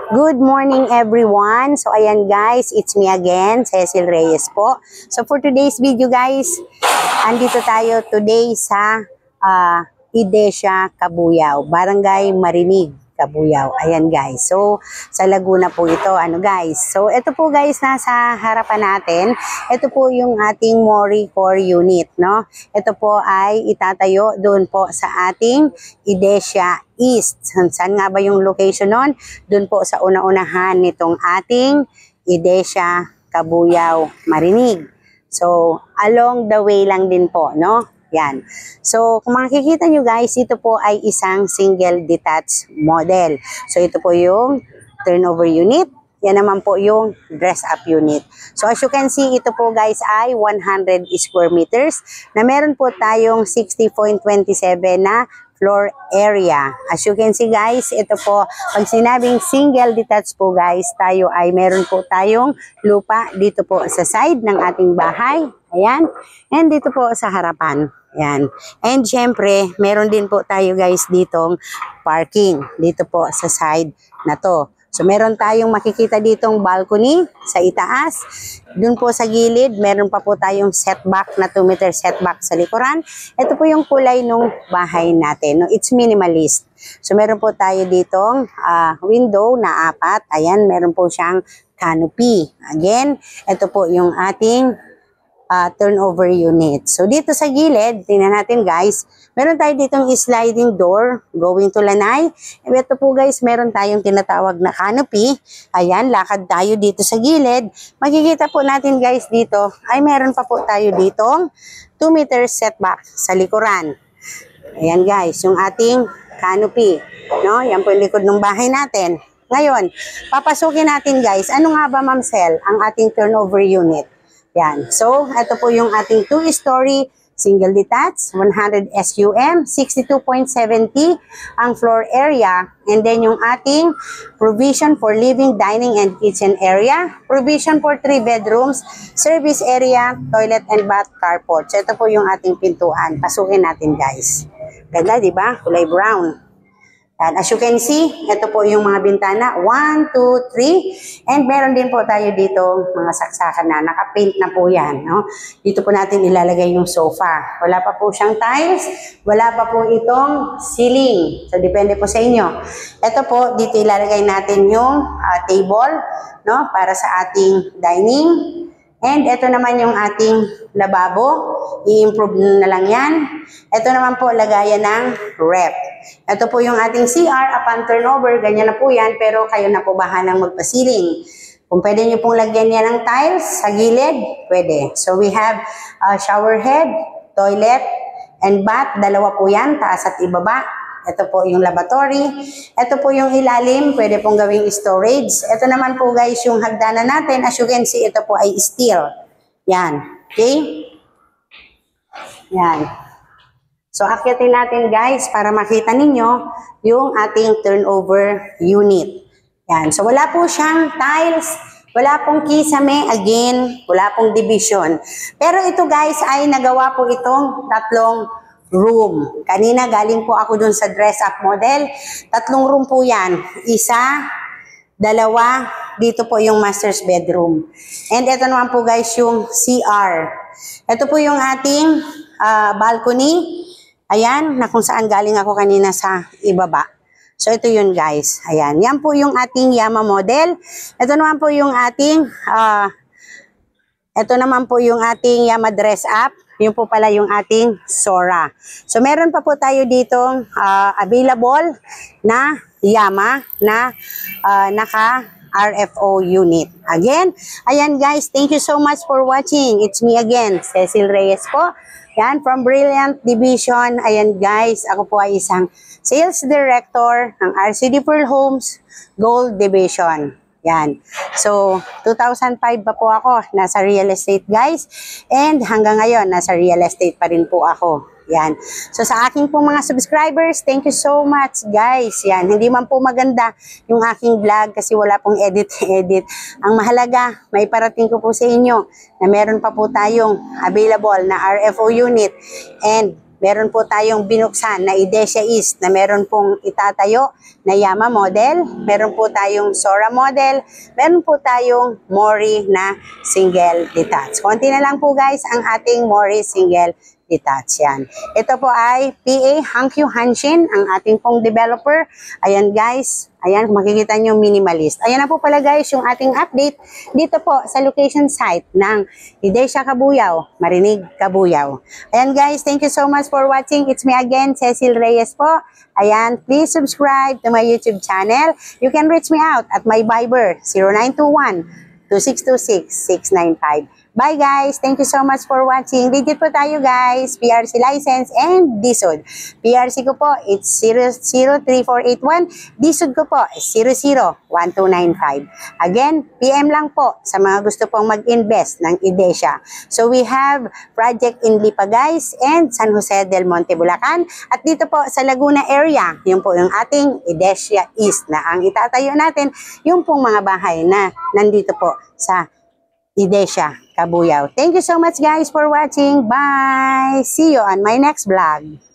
Good morning everyone. So ayan guys, it's me again, Cecil Reyes po. So for today's video guys, andito tayo today sa Idesya, Cabuyao, Barangay Marinig, Cabuyao. Ayan guys. So sa Laguna po ito, guys. So ito po guys, nasa harapan natin. Ito po yung ating Mori Core Unit, no? Ito po ay itatayo doon po sa ating Idesya East. Saan nga ba yung location nun? Doon po sa una-unahan nitong ating Idesya, Cabuyao, Marinig. So along the way lang din po, no? Yan. So, kung makikita nyo guys, ito po ay isang single detached model. So, ito po yung turnover unit. Yan naman po yung dress-up unit. So, as you can see, ito po guys ay 100 square meters na meron po tayong 60.27 na floor area. As you can see guys, ito po, pag sinabing single detached po guys, tayo ay meron po tayong lupa dito po sa side ng ating bahay. Ayan. And dito po sa harapan. Ayan. And syempre, meron din po tayo guys ditong parking. Dito po sa side na to. So meron tayong makikita ditong balcony sa itaas. Doon po sa gilid, meron pa po tayong setback na 2 meter setback sa likuran. Ito po yung kulay ng bahay natin. No? It's minimalist. So meron po tayo ditong window na 4. Ayan, meron po siyang canopy. Again, ito po yung ating turnover unit. So dito sa gilid, tingnan natin guys, meron tayo ditong sliding door going to lanay. Ito po guys, meron tayong tinatawag na canopy. Ayan, lakad tayo dito sa gilid. Makikita po natin guys dito, ay meron pa po tayo ditong 2 meter setback sa likuran. Ayan guys, yung ating canopy. No? Yan po yung likod ng bahay natin. Ngayon, papasukin natin guys, ano nga ba Ma'am Sel, ang ating turnover unit? Yan. So, ito po yung ating 2-story single detached, 100 SUM, 62.70 ang floor area. And then yung ating provision for living, dining, and kitchen area. Provision for 3 bedrooms, service area, toilet and bath, carport. So, ito po yung ating pintuan. Pasukin natin guys. Ganda, di ba? Kulay brown. And as you can see, ito po yung mga bintana, 1, 2, 3, and meron din po tayo dito mga saksakan na, nakapaint na po yan. No? Dito po natin ilalagay yung sofa. Wala pa po siyang tiles, wala pa po itong ceiling. So, depende po sa inyo. Ito po, dito ilalagay natin yung table, no? Para sa ating dining. And ito naman yung ating lababo. I-improve na lang yan. Ito naman po, lagayan ng ref. Ito po yung ating CR upon turnover. Ganyan na po yan, pero kayo na po bahalang magpasiling. Kung pwede nyo pong lagyan yan ng tiles sa gilid, pwede. So we have shower head, toilet, and bath. Dalawa po yan, taas at ibaba. Ito po yung lavatory. Ito po yung ilalim, pwede pong gawing storage. Ito naman po guys yung hagdanan natin. As you can see, ito po ay steel. Yan. Okay? Yan. So, akyatin natin guys para makita ninyo yung ating turnover unit. Yan. So, wala po siyang tiles, wala pong kisame, again, wala pong division. Pero ito guys ay nagawa po itong 3 room. Kanina galing po ako dun sa dress-up model. 3 room po yan. 1, 2, dito po yung master's bedroom. And ito naman po guys yung CR. Ito po yung ating balcony. Ayan, na kung saan galing ako kanina sa ibaba. So, ito yun guys. Ayan, yan po yung ating Yama model. Ito naman po yung ating Yama dress-up. Yun po pala yung ating Sora. So, meron pa po tayo ditong available na Yama na naka RFO unit. Again, ayan guys, thank you so much for watching. It's me again, Cecil Reyes po. Yan, from Brilliant Division. Ayan guys, ako po ay isang sales director ng RCD Pearl Homes Gold Division. Yan. So, 2005 pa po ako nasa real estate guys. And hanggang ngayon, nasa real estate pa rin po ako. Yan. So, sa aking po mga subscribers, thank you so much guys. Yan. Hindi man po maganda yung aking vlog kasi wala pong edit. Ang mahalaga, may parating ko po sa inyo na meron pa po tayong available na RFO unit and meron po tayong binuksan na Idesia East na meron pong itatayo na Yama model, meron po tayong Sora model, meron po tayong Mori na single detached. Konti na lang po guys ang ating Mori single detached yan. Ito po ay PA Hankyu Hanshin, ang ating pong developer. Ayan guys, ayan makikita nyo minimalist. Ayan na po pala guys yung ating update dito po sa location site ng Idesia Cabuyao, Marinig, Cabuyao. Ayan guys, thank you so much for watching. It's me again, Cecil Reyes po. Ayan, please subscribe to my YouTube channel. You can reach me out at my Viber 0921-2626-695. Bye guys! Thank you so much for watching. Digit po tayo guys. PRC license and DSUD. PRC ko po, it's 003481. DSUD ko po, 001295. Again, PM lang po sa mga gusto pong mag-invest ng Idesia. So we have project in Lipa guys and San Jose del Monte, Bulacan. At dito po sa Laguna area, yun po yung ating Idesia East na ang itatayo natin, yung pong mga bahay na nandito po sa Idesia Cabuyao. Thank you so much guys for watching. Bye! See you on my next vlog.